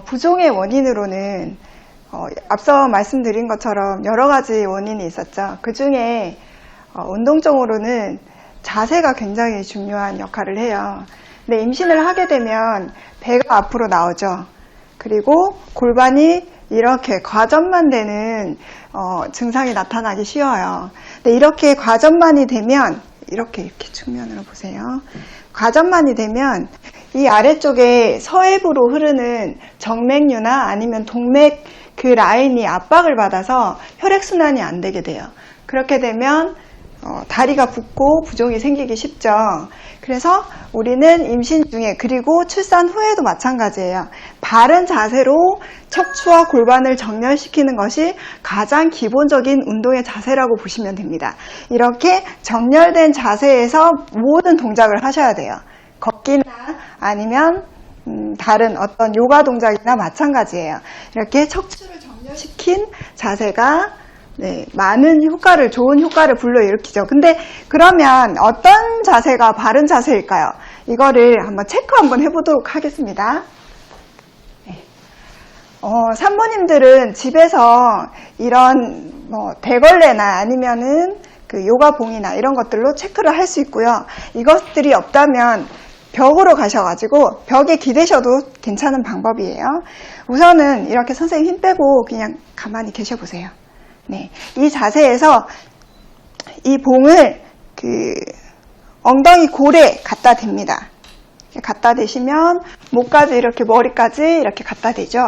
부종의 원인으로는 앞서 말씀드린 것처럼 여러 가지 원인이 있었죠. 그 중에 운동적으로는 자세가 굉장히 중요한 역할을 해요. 근데 임신을 하게 되면 배가 앞으로 나오죠. 그리고 골반이 이렇게 과전만 되는 증상이 나타나기 쉬워요. 근데 이렇게 과전만이 되면 이렇게 측면으로 보세요. 과전만이 되면 이 아래쪽에 서해부로 흐르는 정맥류나 아니면 동맥 그 라인이 압박을 받아서 혈액순환이 안 되게 돼요. 그렇게 되면 다리가 붓고 부종이 생기기 쉽죠. 그래서 우리는 임신 중에 그리고 출산 후에도 마찬가지예요. 바른 자세로 척추와 골반을 정렬시키는 것이 가장 기본적인 운동의 자세라고 보시면 됩니다. 이렇게 정렬된 자세에서 모든 동작을 하셔야 돼요. 걷기나 아니면 다른 어떤 요가 동작이나 마찬가지예요. 이렇게 척추를 정렬시킨 자세가 많은 효과를, 좋은 효과를 불러일으키죠. 근데 그러면 어떤 자세가 바른 자세일까요? 이거를 한번 체크 한번 해보도록 하겠습니다. 산모님들은 집에서 이런 대걸레나 아니면은 그 요가봉이나 이런 것들로 체크를 할 수 있고요. 이것들이 없다면 벽으로 가셔가지고 벽에 기대셔도 괜찮은 방법이에요. 우선은 이렇게 선생님 힘 빼고 그냥 가만히 계셔 보세요. 네, 이 자세에서 이 봉을 엉덩이 골에 갖다 댑니다. 갖다 대시면 목까지 이렇게 머리까지 이렇게 갖다 대죠.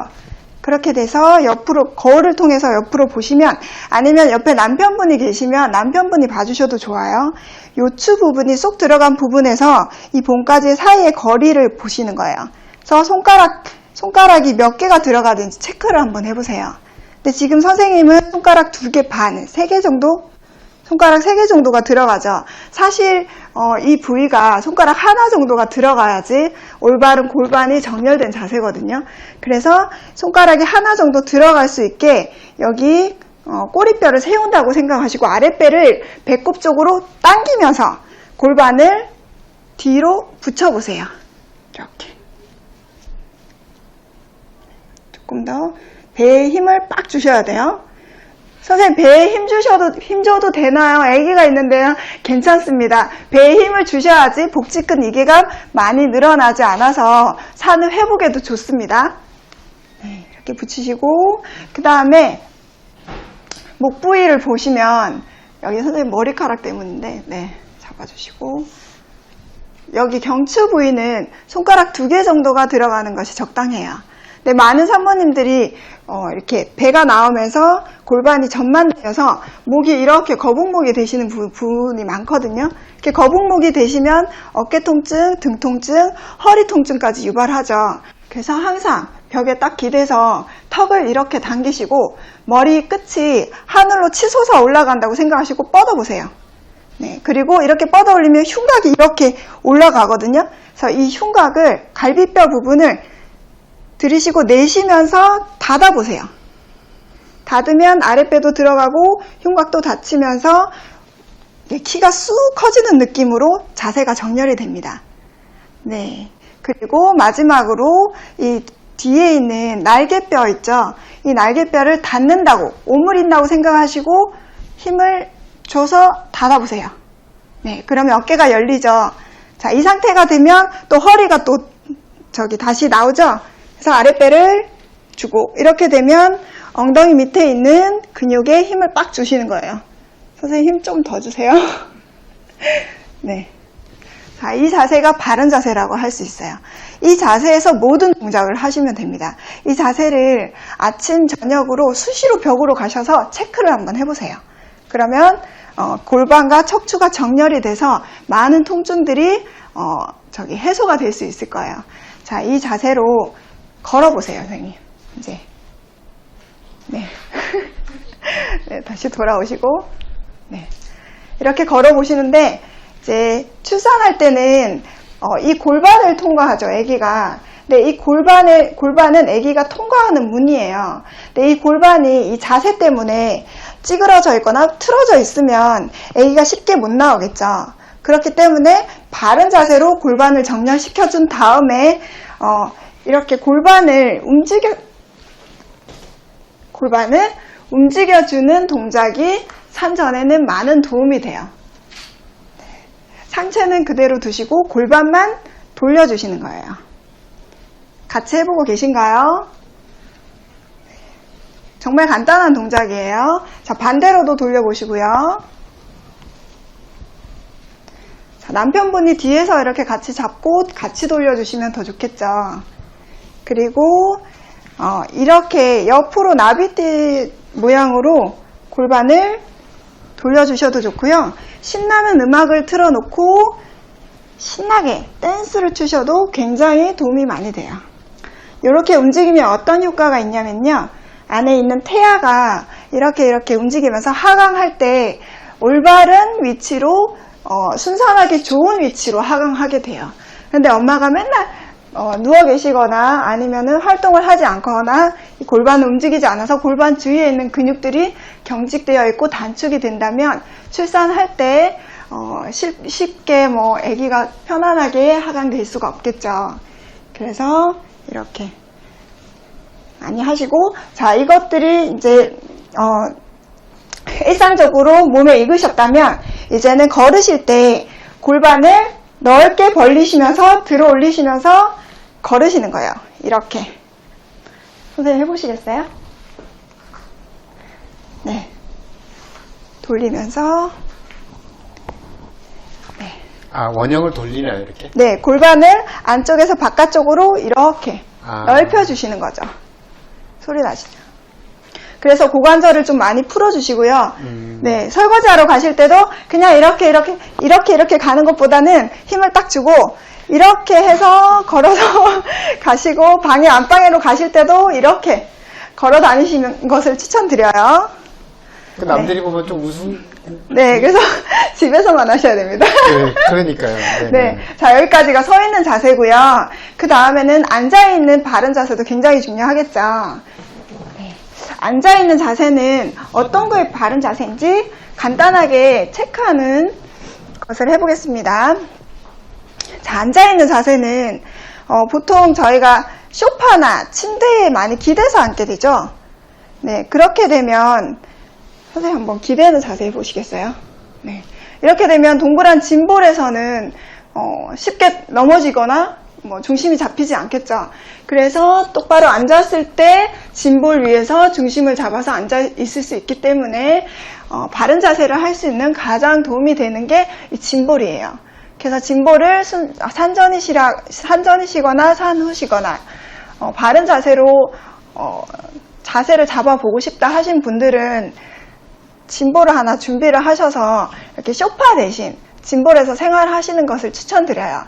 그렇게 돼서 옆으로 거울을 통해서 옆으로 보시면 아니면 옆에 남편분이 계시면 남편분이 봐주셔도 좋아요. 요추 부분이 쏙 들어간 부분에서 이 봉까지 사이의 거리를 보시는 거예요. 그래서 손가락이 몇 개가 들어가든지 체크를 한번 해보세요. 근데 지금 선생님은 손가락 2개 반, 3개 정도? 손가락 3개 정도가 들어가죠. 사실 이 부위가 손가락 하나 정도가 들어가야지 올바른 골반이 정렬된 자세거든요. 그래서 손가락이 하나 정도 들어갈 수 있게 여기 꼬리뼈를 세운다고 생각하시고 아랫배를 배꼽 쪽으로 당기면서 골반을 뒤로 붙여보세요. 이렇게. 조금 더 배에 힘을 빡 주셔야 돼요. 선생님 배에 힘 줘도 되나요? 아기가 있는데요. 괜찮습니다. 배에 힘을 주셔야지 복직근 이개감 많이 늘어나지 않아서 산후 회복에도 좋습니다. 네, 이렇게 붙이시고 그 다음에 목 부위를 보시면 여기 선생님 머리카락 때문인데 잡아주시고 여기 경추 부위는 손가락 2개 정도가 들어가는 것이 적당해요. 근데 많은 산모님들이 이렇게 배가 나오면서 골반이 전만 되어서 목이 이렇게 거북목이 되시는 부분이 많거든요. 이렇게 거북목이 되시면 어깨 통증, 등 통증, 허리 통증까지 유발하죠. 그래서 항상 벽에 딱 기대서 턱을 이렇게 당기시고 머리 끝이 하늘로 치솟아 올라간다고 생각하시고 뻗어보세요. 네, 그리고 이렇게 뻗어 올리면 흉곽이 이렇게 올라가거든요. 그래서 이 흉곽을 갈비뼈 부분을 들이쉬고 내쉬면서 닫아보세요. 닫으면 아랫배도 들어가고 흉곽도 닫히면서 키가 쑥 커지는 느낌으로 자세가 정렬이 됩니다. 네. 그리고 마지막으로 이 뒤에 있는 날개뼈 있죠? 이 날개뼈를 닫는다고, 오므린다고 생각하시고 힘을 줘서 닫아보세요. 네. 그러면 어깨가 열리죠? 자, 이 상태가 되면 또 허리가 또 다시 나오죠? 그래서 아랫배를 주고 이렇게 되면 엉덩이 밑에 있는 근육에 힘을 빡 주시는 거예요. 선생님 힘 좀 더 주세요. 네. 자, 이 자세가 바른 자세라고 할 수 있어요. 이 자세에서 모든 동작을 하시면 됩니다. 이 자세를 아침, 저녁으로 수시로 벽으로 가셔서 체크를 한번 해보세요. 그러면 골반과 척추가 정렬이 돼서 많은 통증들이 해소가 될 수 있을 거예요. 자, 이 자세로 걸어보세요, 선생님. 이제. 네. 네, 다시 돌아오시고. 네. 이렇게 걸어보시는데, 이제, 출산할 때는, 이 골반을 통과하죠, 아기가. 근데 이 골반은 아기가 통과하는 문이에요. 근데 이 골반이 이 자세 때문에 찌그러져 있거나 틀어져 있으면 아기가 쉽게 못 나오겠죠. 그렇기 때문에 바른 자세로 골반을 정렬시켜준 다음에, 이렇게 골반을 움직여주는 동작이 산전에는 많은 도움이 돼요. 상체는 그대로 두시고 골반만 돌려주시는 거예요. 같이 해보고 계신가요? 정말 간단한 동작이에요. 자, 반대로도 돌려보시고요. 자, 남편분이 뒤에서 이렇게 같이 잡고 같이 돌려주시면 더 좋겠죠. 그리고 이렇게 옆으로 나비띠 모양으로 골반을 돌려주셔도 좋고요. 신나는 음악을 틀어놓고 신나게 댄스를 추셔도 굉장히 도움이 많이 돼요. 이렇게 움직이면 어떤 효과가 있냐면요. 안에 있는 태아가 이렇게 움직이면서 하강할 때 올바른 위치로 순산하기 좋은 위치로 하강하게 돼요. 근데 엄마가 맨날 누워 계시거나 아니면은 활동을 하지 않거나 골반을 움직이지 않아서 골반 주위에 있는 근육들이 경직되어 있고 단축이 된다면 출산할 때 쉽게 아기가 편안하게 하강될 수가 없겠죠. 그래서 이렇게 많이 하시고, 자, 이것들이 이제 일상적으로 몸에 익으셨다면 이제는 걸으실 때 골반을 넓게 벌리시면서 들어 올리시면서 걸으시는 거예요. 이렇게. 선생님 해보시겠어요? 네. 돌리면서. 네. 아, 원형을 돌리나요, 이렇게? 네, 골반을 안쪽에서 바깥쪽으로 이렇게 넓혀주시는 거죠. 소리 나시죠? 그래서 고관절을 좀 많이 풀어주시고요. 네, 설거지하러 가실 때도 그냥 이렇게 가는 것보다는 힘을 딱 주고 이렇게 해서 걸어서 가시고 방에 안방으로 가실 때도 이렇게 걸어 다니시는 것을 추천드려요. 그 남들이 보면 좀 웃음. 네, 그래서 집에서만 하셔야 됩니다. 네, 그러니까요. 네, 자, 여기까지가 서 있는 자세고요. 그 다음에는 앉아있는 바른 자세도 굉장히 중요하겠죠. 네. 앉아있는 자세는 어떤 거에 바른 자세인지 간단하게 체크하는 것을 해보겠습니다. 자, 앉아있는 자세는 보통 저희가 소파나 침대에 많이 기대서 앉게 되죠. 네, 그렇게 되면 선생님 한번 기대는 자세 해보시겠어요? 네, 이렇게 되면 동그란 짐볼에서는 쉽게 넘어지거나 중심이 잡히지 않겠죠. 그래서 똑바로 앉았을 때 짐볼 위에서 중심을 잡아서 앉아 있을 수 있기 때문에 바른 자세를 할 수 있는 가장 도움이 되는 게 이 짐볼이에요. 그래서 짐볼을 산전이시거나 산후시거나 바른 자세로 자세를 잡아보고 싶다 하신 분들은 짐볼을 하나 준비를 하셔서 이렇게 소파 대신 짐볼에서 생활하시는 것을 추천드려요.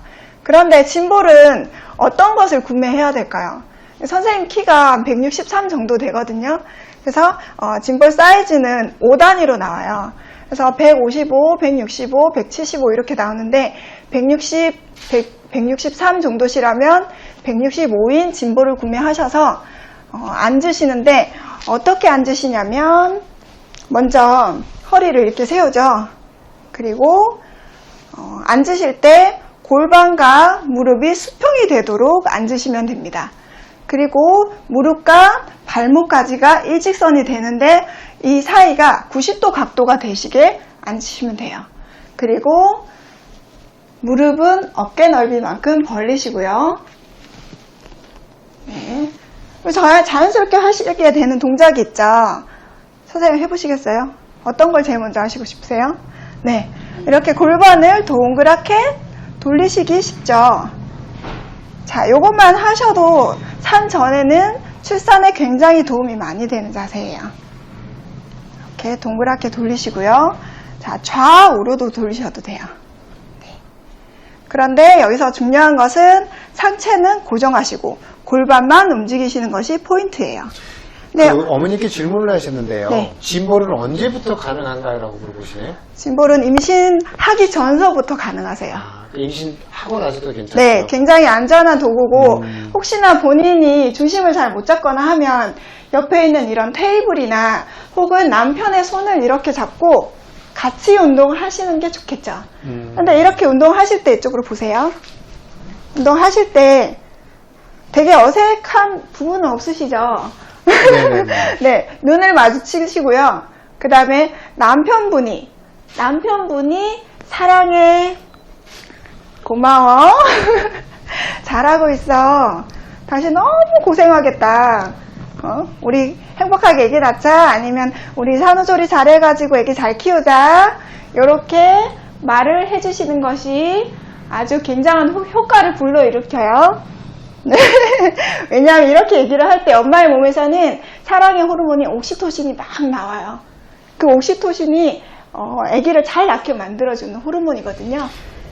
그런데 짐볼은 어떤 것을 구매해야 될까요? 선생님 키가 163 정도 되거든요. 그래서 짐볼 사이즈는 5단위로 나와요. 그래서 155, 165, 175 이렇게 나오는데 163 정도시라면 165인 짐볼을 구매하셔서 앉으시는데 어떻게 앉으시냐면 먼저 허리를 이렇게 세우죠. 그리고 앉으실 때 골반과 무릎이 수평이 되도록 앉으시면 됩니다. 그리고 무릎과 발목까지가 일직선이 되는데 이 사이가 90도 각도가 되시게 앉으시면 돼요. 그리고 무릎은 어깨 넓이만큼 벌리시고요. 네. 자연스럽게 하시게 되는 동작이 있죠. 선생님 해보시겠어요? 어떤 걸 제일 먼저 하시고 싶으세요? 네, 이렇게 골반을 동그랗게 돌리시기 쉽죠. 자, 요것만 하셔도 산 전에는 출산에 굉장히 도움이 많이 되는 자세예요. 이렇게 동그랗게 돌리시고요. 자, 좌우로도 돌리셔도 돼요. 네. 그런데 여기서 중요한 것은 상체는 고정하시고 골반만 움직이시는 것이 포인트예요. 네. 어머니께 질문을 하셨는데요. 네. 짐볼은 언제부터 가능한가요? 라고 물어보시네요. 짐볼은 임신하기 전서부터 가능하세요. 임신하고 나서도 괜찮아요? 네, 굉장히 안전한 도구고 혹시나 본인이 중심을 잘 못 잡거나 하면 옆에 있는 이런 테이블이나 혹은 남편의 손을 이렇게 잡고 같이 운동을 하시는 게 좋겠죠. 근데 이렇게 운동하실 때 이쪽으로 보세요. 운동하실 때 되게 어색한 부분은 없으시죠? 네네네. 네, 눈을 마주치시고요. 그 다음에 남편분이 사랑해, 고마워, 잘하고 있어, 당신 너무 고생하겠다, 우리 행복하게 애기 낳자, 아니면 우리 산후조리 잘해가지고 애기 잘 키우자, 이렇게 말을 해주시는 것이 아주 굉장한 효과를 불러일으켜요. 네. 왜냐하면 이렇게 얘기를 할 때 엄마의 몸에서는 사랑의 호르몬이 옥시토신이 막 나와요. 그 옥시토신이 아기를 잘 낳게 만들어주는 호르몬이거든요.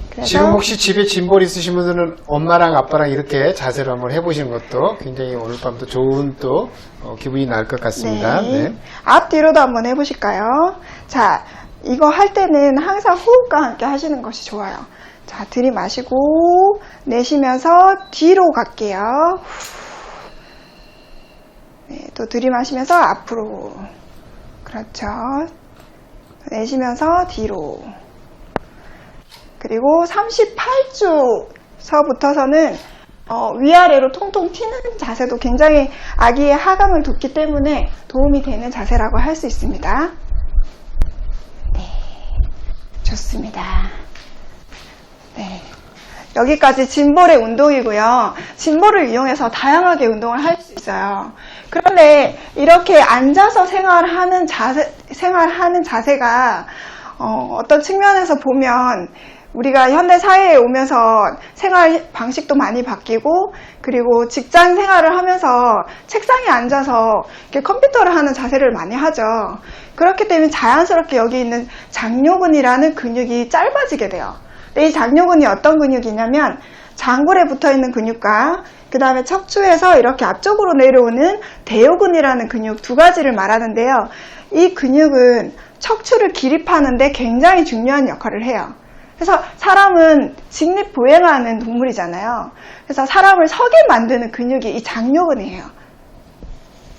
그래서 지금 혹시 집에 짐볼 있으신 분들은 엄마랑 아빠랑 이렇게 자세를 한번 해보시는 것도 굉장히 오늘 밤도 좋은 또 기분이 날 것 같습니다. 네. 네. 앞뒤로도 한번 해보실까요? 자, 이거 할 때는 항상 호흡과 함께 하시는 것이 좋아요. 자, 들이마시고 내쉬면서 뒤로 갈게요. 네, 또 들이마시면서 앞으로. 그렇죠. 내쉬면서 뒤로. 그리고 38주서부터서는 위아래로 통통 튀는 자세도 굉장히 아기의 하강을 돕기 때문에 도움이 되는 자세라고 할 수 있습니다. 네, 좋습니다. 네, 여기까지 짐볼의 운동이고요. 짐볼을 이용해서 다양하게 운동을 할 수 있어요. 그런데 이렇게 앉아서 생활하는 자세가 어떤 측면에서 보면 우리가 현대 사회에 오면서 생활 방식도 많이 바뀌고, 그리고 직장 생활을 하면서 책상에 앉아서 이렇게 컴퓨터를 하는 자세를 많이 하죠. 그렇기 때문에 자연스럽게 여기 있는 장요근이라는 근육이 짧아지게 돼요. 근데 이 장요근이 어떤 근육이냐면 장골에 붙어 있는 근육과 그 다음에 척추에서 이렇게 앞쪽으로 내려오는 대요근이라는 근육 두 가지를 말하는데요. 이 근육은 척추를 기립하는데 굉장히 중요한 역할을 해요. 그래서 사람은 직립보행하는 동물이잖아요. 그래서 사람을 서게 만드는 근육이 이 장요근이에요.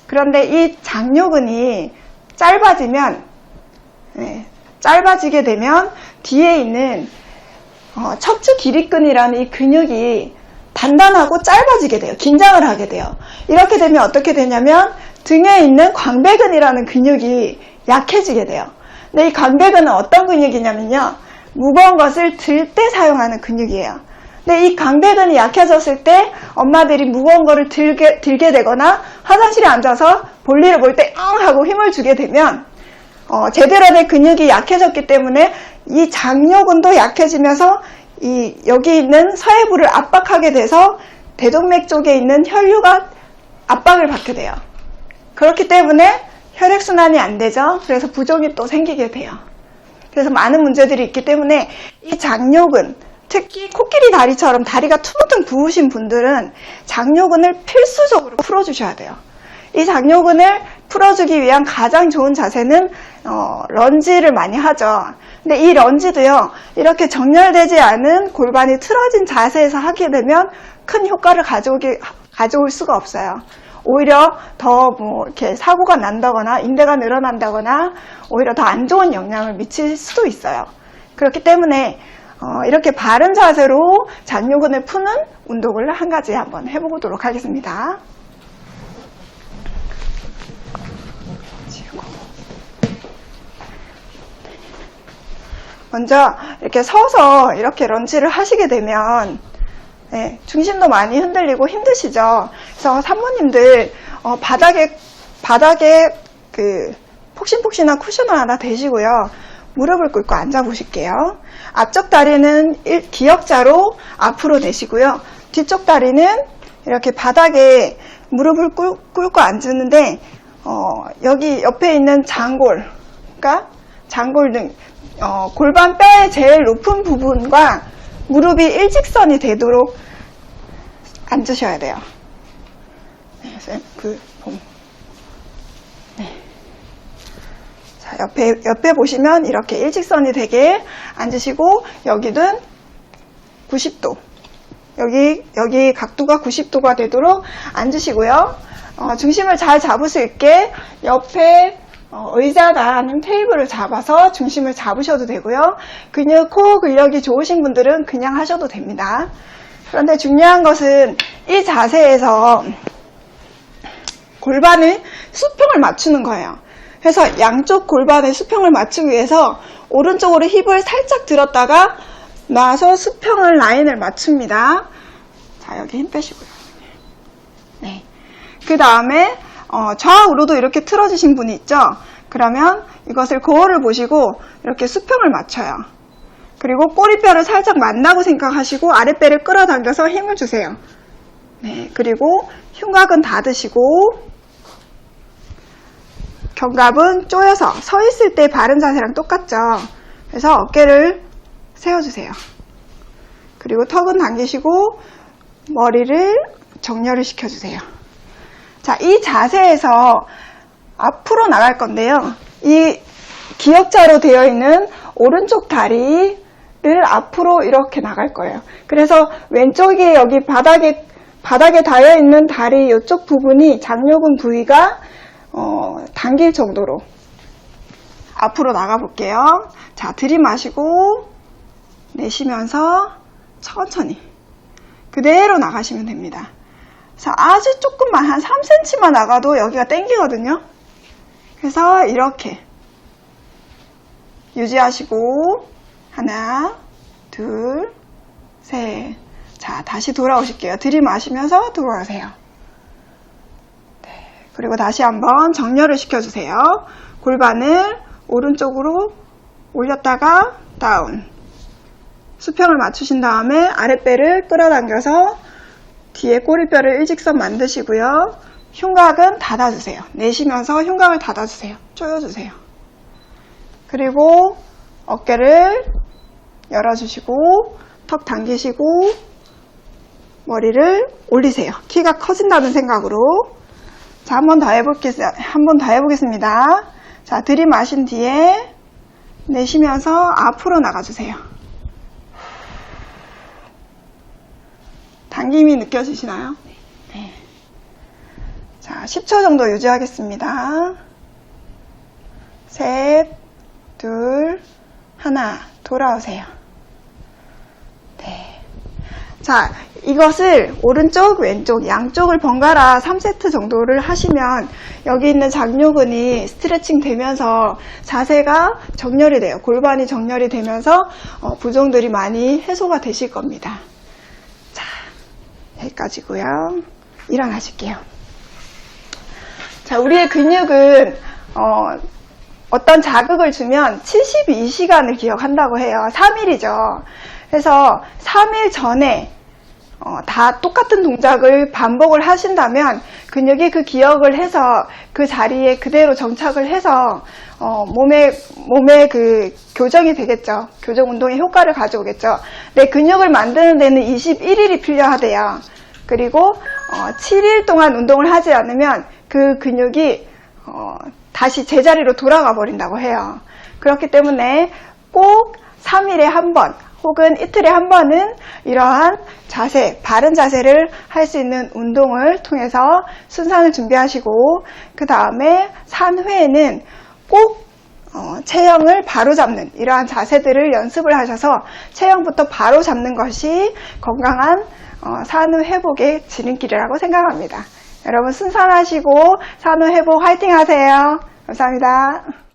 그런데 이 장요근이 짧아지게 되면 뒤에 있는 척추 기립근이라는 이 근육이 단단하고 짧아지게 돼요. 긴장을 하게 돼요. 이렇게 되면 어떻게 되냐면 등에 있는 광배근이라는 근육이 약해지게 돼요. 근데 이 광배근은 어떤 근육이냐면요, 무거운 것을 들 때 사용하는 근육이에요. 근데 이 광배근이 약해졌을 때 엄마들이 무거운 거를 들게 되거나 화장실에 앉아서 볼일을 볼 때 하고 힘을 주게 되면 제대로 된 근육이 약해졌기 때문에 이 장요근도 약해지면서 여기 있는 서해부를 압박하게 돼서 대동맥 쪽에 있는 혈류가 압박을 받게 돼요. 그렇기 때문에 혈액순환이 안 되죠. 그래서 부종이 또 생기게 돼요. 그래서 많은 문제들이 있기 때문에 이 장요근, 특히 코끼리 다리처럼 다리가 퉁퉁 부으신 분들은 장요근을 필수적으로 풀어주셔야 돼요. 이 장요근을 풀어주기 위한 가장 좋은 자세는 런지를 많이 하죠. 근데 이 런지도요, 이렇게 정렬되지 않은 골반이 틀어진 자세에서 하게 되면 큰 효과를 가져올 수가 없어요. 오히려 더 이렇게 사고가 난다거나 인대가 늘어난다거나 오히려 더 안 좋은 영향을 미칠 수도 있어요. 그렇기 때문에 이렇게 바른 자세로 장요근을 푸는 운동을 한 가지 한번 해보도록 하겠습니다. 먼저 이렇게 서서 이렇게 런지를 하시게 되면 중심도 많이 흔들리고 힘드시죠. 그래서 산모님들 바닥에 그 폭신폭신한 쿠션을 하나 대시고요. 무릎을 꿇고 앉아 보실게요. 앞쪽 다리는 기역자로 앞으로 내시고요. 뒤쪽 다리는 이렇게 바닥에 무릎을 꿇고 앉는데 여기 옆에 있는 장골, 그러니까 장골 등 골반 뼈의 제일 높은 부분과 무릎이 일직선이 되도록 앉으셔야 돼요. 자, 옆에 보시면 이렇게 일직선이 되게 앉으시고, 여기는 90도. 여기 각도가 90도가 되도록 앉으시고요. 중심을 잘 잡을 수 있게 옆에 의자가 아니면 테이블을 잡아서 중심을 잡으셔도 되고요. 코어 근력이 좋으신 분들은 그냥 하셔도 됩니다. 그런데 중요한 것은 이 자세에서 골반의 수평을 맞추는 거예요. 그래서 양쪽 골반의 수평을 맞추기 위해서 오른쪽으로 힙을 살짝 들었다가 놔서 수평을 라인을 맞춥니다. 자, 여기 힘 빼시고요. 네. 그 다음에 좌우로도 이렇게 틀어지신 분이 있죠. 그러면 이것을 거울을 보시고 이렇게 수평을 맞춰요. 그리고 꼬리뼈를 살짝 만나고 생각하시고 아랫배를 끌어당겨서 힘을 주세요. 네. 그리고 흉곽은 닫으시고 견갑은 조여서 서 있을 때 바른 자세랑 똑같죠. 그래서 어깨를 세워주세요. 그리고 턱은 당기시고 머리를 정렬을 시켜주세요. 자, 이 자세에서 앞으로 나갈 건데요. 이 기역자로 되어 있는 오른쪽 다리를 앞으로 이렇게 나갈 거예요. 그래서 왼쪽에 여기 바닥에 닿여 있는 다리 이쪽 부분이 장요근 부위가 당길 정도로 앞으로 나가 볼게요. 자, 들이마시고 내쉬면서 천천히 그대로 나가시면 됩니다. 자, 아주 조금만 한 3cm만 나가도 여기가 당기거든요. 그래서 이렇게 유지하시고 하나, 둘, 셋. 자, 다시 돌아오실게요. 들이마시면서 들어오세요. 네, 그리고 다시 한번 정렬을 시켜주세요. 골반을 오른쪽으로 올렸다가 다운. 수평을 맞추신 다음에 아랫배를 끌어당겨서 뒤에 꼬리뼈를 일직선 만드시고요. 흉곽은 닫아주세요. 내쉬면서 흉곽을 닫아주세요. 조여주세요. 그리고 어깨를 열어주시고 턱 당기시고 머리를 올리세요. 키가 커진다는 생각으로. 자, 한 번 더 해보겠습니다. 자, 들이마신 뒤에 내쉬면서 앞으로 나가주세요. 당김이 느껴지시나요? 네. 자, 10초 정도 유지하겠습니다. 셋, 둘, 하나, 돌아오세요. 네. 자, 이것을 오른쪽, 왼쪽, 양쪽을 번갈아 3세트 정도를 하시면 여기 있는 장요근이 스트레칭 되면서 자세가 정렬이 돼요. 골반이 정렬이 되면서 부종들이 많이 해소가 되실 겁니다. 자, 여기까지고요. 일어나실게요. 자, 우리의 근육은 어떤 자극을 주면 72시간을 기억한다고 해요. 3일이죠. 그래서 3일 전에 다 똑같은 동작을 반복을 하신다면 근육이 그 기억을 해서 그 자리에 그대로 정착을 해서 몸에 그 교정이 되겠죠. 교정 운동의 효과를 가져오겠죠. 내 근육을 만드는 데는 21일이 필요하대요. 그리고 7일 동안 운동을 하지 않으면 그 근육이 다시 제자리로 돌아가 버린다고 해요. 그렇기 때문에 꼭 3일에 한 번 혹은 이틀에 한 번은 이러한 자세, 바른 자세를 할 수 있는 운동을 통해서 순산을 준비하시고 그 다음에 산후에는 꼭 체형을 바로 잡는 이러한 자세들을 연습을 하셔서 체형부터 바로 잡는 것이 건강한 산후 회복의 지름길이라고 생각합니다. 여러분 순산하시고 산후 회복 화이팅 하세요. 감사합니다.